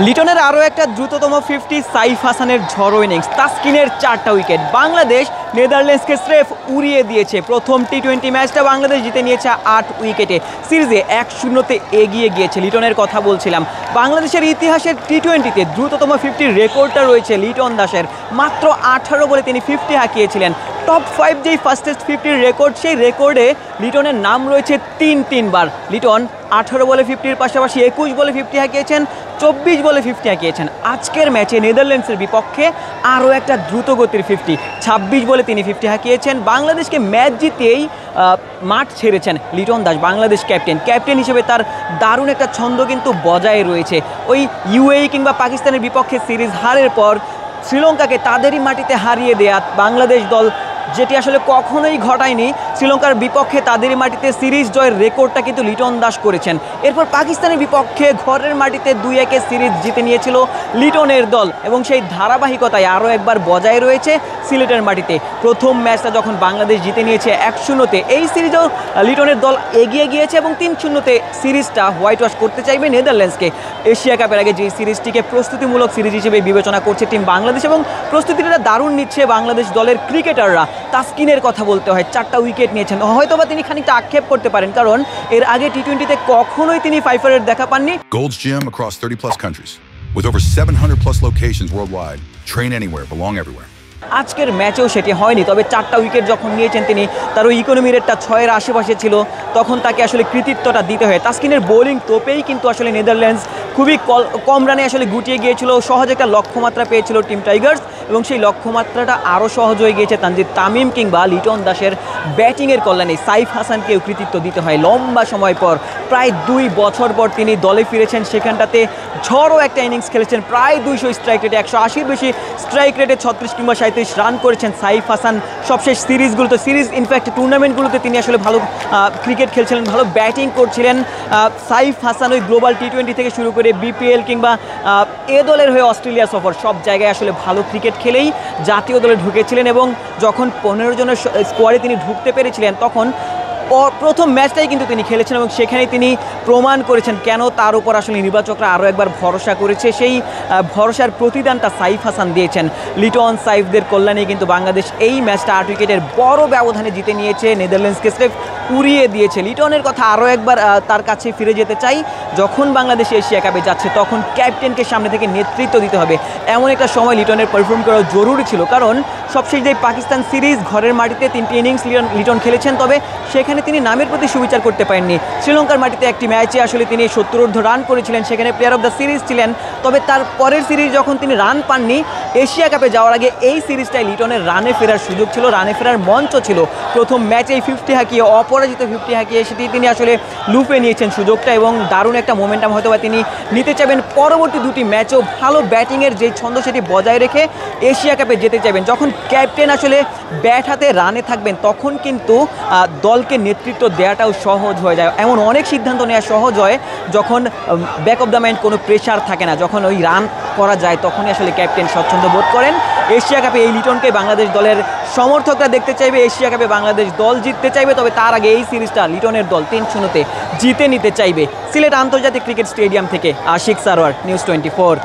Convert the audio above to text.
লিটনের আরও একটা দ্রুততম 50 সাইফ হাসানের ঝড়ো ইনিংস, তাসকিনের 4টা উইকেট। বাংলাদেশ নেদারল্যান্ডসকে স্রেফ উড়িয়ে দিয়েছে। প্রথম টি-20 ম্যাচটা বাংলাদেশ জিতে নিয়েছে 8 উইকেটে, সিরিজে 1-0-তে এগিয়ে গিয়েছে। লিটনের কথা বলছিলাম, বাংলাদেশের ইতিহাসের টি-20তে দ্রুততম 50 রেকর্ডটা রয়েছে লিটন দাসের। মাত্র 18 বলে তিনি 50 হাঁকিয়েছিলেন। টপ 5 যেই ফাস্টেস্ট 50 রেকর্ড, সেই রেকর্ডে লিটনের নাম রয়েছে 3বার। লিটন 18 বলে 50-র পাশাপাশি 21 বলে 50 হাঁকিয়েছেন, 24 বলে 50 হাঁকিয়েছেন। আজকের ম্যাচে নেদারল্যান্ডসের বিপক্ষে আরও একটা দ্রুতগতির 50, 26 বলে তিনি 50 হাঁকিয়েছেন। বাংলাদেশকে ম্যাচ জিতেই মাঠ ছেড়েছেন লিটন দাস, বাংলাদেশ ক্যাপ্টেন হিসেবে তার দারুণ একটা ছন্দ কিন্তু বজায় রয়েছে। ওই ইউএই কিংবা পাকিস্তানের বিপক্ষে সিরিজ হারের পর শ্রীলঙ্কাকে তাদেরই মাটিতে হারিয়ে দেয়া বাংলাদেশ দল, যেটি আসলে কখনোই ঘটায়নি, শ্রীলঙ্কার বিপক্ষে তাদেরই মাটিতে সিরিজ জয়ের রেকর্ডটা কিন্তু লিটন দাস করেছেন। এরপর পাকিস্তানের বিপক্ষে ঘরের মাটিতে 2-1 সিরিজ জিতে নিয়েছিল লিটনের দল, এবং সেই ধারাবাহিকতায় আরও একবার বজায় রয়েছে সিলেটের মাটিতে। প্রথম ম্যাচটা যখন বাংলাদেশ জিতে নিয়েছে 1-0-তে, এই সিরিজেও লিটনের দল এগিয়ে গিয়েছে এবং 3-0-তে সিরিজটা হোয়াইট ওয়াশ করতে চাইবে নেদারল্যান্ডসকে। এশিয়া কাপের আগে যে সিরিজটিকে প্রস্তুতিমূলক সিরিজ হিসেবে বিবেচনা করছে টিম বাংলাদেশ, এবং প্রস্তুতিটা দারুণ নিচ্ছে বাংলাদেশ দলের ক্রিকেটাররা। তাসকিনের কথা বলতে হয়, 4টা উইকেট নিয়েছেন। হয়তোবা তিনি খানিকটা আক্ষেপ করতে পারেন, কারণ এর আগে টি-20তে কখনোই তিনি ফাইফারের দেখা পাননি। Gold's Gym across 30+ countries with over 700+ locations worldwide. Train anywhere, belong everywhere. আজকের ম্যাচেও সেটি হয়নি, তবে 4টা উইকেট যখন নিয়েছেন তিনি, তার ওই ইকোনমি রেটটা 6-এর আশেপাশে ছিল, তখন তাকে আসলে কৃতিত্বটা দিতে হয়। তাসকিনের বোলিং তোপেই কিন্তু আসলে নেদারল্যান্ডস খুবই কম রানে আসলে গুটিয়ে গিয়েছিল। সহজ একটা লক্ষ্যমাত্রা পেয়েছিল টিম টাইগার্স, এবং সেই লক্ষ্যমাত্রাটা আরও সহজ হয়ে গিয়েছে তানজিদ তামিম কিংবা লিটন দাসের ব্যাটিংয়ের কল্যাণে। সাইফ হাসানকেও কৃতিত্ব দিতে হয়। লম্বা সময় পর, প্রায় 2 বছর পর তিনি দলে ফিরেছেন। সেখানটাতে ঝড়ো একটা ইনিংস খেলেছেন, প্রায় 200 স্ট্রাইক রেটে, 180-র বেশি স্ট্রাইক রেটে 36 কিংবা 37 রান করেছেন সাইফ হাসান। সবশেষ সিরিজ ইনফ্যাক্ট টুর্নামেন্টগুলোতে তিনি আসলে ভালো ক্রিকেট খেলছিলেন, ভালো ব্যাটিং করছিলেন। সাইফ হাসান ওই গ্লোবাল টি-20 থেকে শুরু করে বিপিএল কিংবা এ দলের হয়ে অস্ট্রেলিয়া সফর, সব জায়গায় আসলে ভালো ক্রিকেট খেলেই জাতীয় দলে ঢুকেছিলেন, এবং যখন 15 জনের স্কোয়াডে তিনি ঢুকতে পেরেছিলেন, তখন প্রথম ম্যাচটাই কিন্তু তিনি খেলেছেন, এবং সেখানেই তিনি প্রমাণ করেছেন কেন তার উপর আসলে নির্বাচকরা আরও একবার ভরসা করেছে। সেই ভরসার প্রতিদানটা সাইফ হাসান দিয়েছেন। লিটন সাইফদের কল্যাণে কিন্তু বাংলাদেশ এই ম্যাচটা 8 উইকেটের বড় ব্যবধানে জিতে নিয়েছে, নেদারল্যান্ডসকে স্রেফ উড়িয়ে দিয়েছে। লিটনের কথা আরও একবার তার কাছে ফিরে যেতে চাই। যখন বাংলাদেশ এশিয়া কাপে যাচ্ছে, তখন ক্যাপ্টেনকে সামনে থেকে নেতৃত্ব দিতে হবে। এমন একটা সময় লিটনের পারফর্ম করা জরুরি ছিল, কারণ সবশেষ যে পাকিস্তান সিরিজ ঘরের মাটিতে 3টি ইনিংস লিটন খেলেছেন, তবে সেখানে তিনি নামের প্রতি সুবিচার করতে পারেননি। শ্রীলঙ্কার মাটিতে একটি ম্যাচে আসলে তিনি 70 রান করেছিলেন, সেখানে প্লেয়ার অফ দ্য সিরিজ ছিলেন। তবে তার পরের সিরিজ যখন তিনি রান পাননি, এশিয়া কাপে যাওয়ার আগে এই সিরিজটাই লিটনের রানে ফেরার সুযোগ ছিল, রানে ফেরার মঞ্চ ছিল। প্রথম ম্যাচেই 50 হাঁকিয়ে, অপরাজিত 50 হাঁকিয়ে, সেটি তিনি আসলে লুপে নিয়েছেন সুযোগটা, এবং দারুণ একটা মোমেন্টাম হয়তো বা তিনি নিতে চাইবেন। পরবর্তী 2টি ম্যাচও ভালো ব্যাটিংয়ের যে ছন্দ, সেটি বজায় রেখে এশিয়া কাপে যেতে চাইবেন। যখন ক্যাপ্টেন আসলে ব্যাট হাতে রানে থাকবেন, তখন কিন্তু দলকে নেতৃত্ব দেওয়াটাও সহজ হয়ে যায়। এমন অনেক সিদ্ধান্ত নেওয়া সহজ হয় যখন ব্যাক অফ দ্য মাইন্ড কোনো প্রেশার থাকে না, যখন ওই রান করা যায়, তখনই আসলে ক্যাপ্টেন স্বচ্ছন্দ বোধ করেন। এশিয়া কাপে এই লিটনকে বাংলাদেশ দলের সমর্থকরা দেখতে চাইবে, এশিয়া কাপে বাংলাদেশ দল জিততে চাইবে, তবে তার আগে এই সিরিজটা লিটনের দল 3-0-তে জিতে নিতে চাইবে। সিলেট আন্তর্জাতিক ক্রিকেট স্টেডিয়াম থেকে আশিক সারোয়ার, নিউজ 24।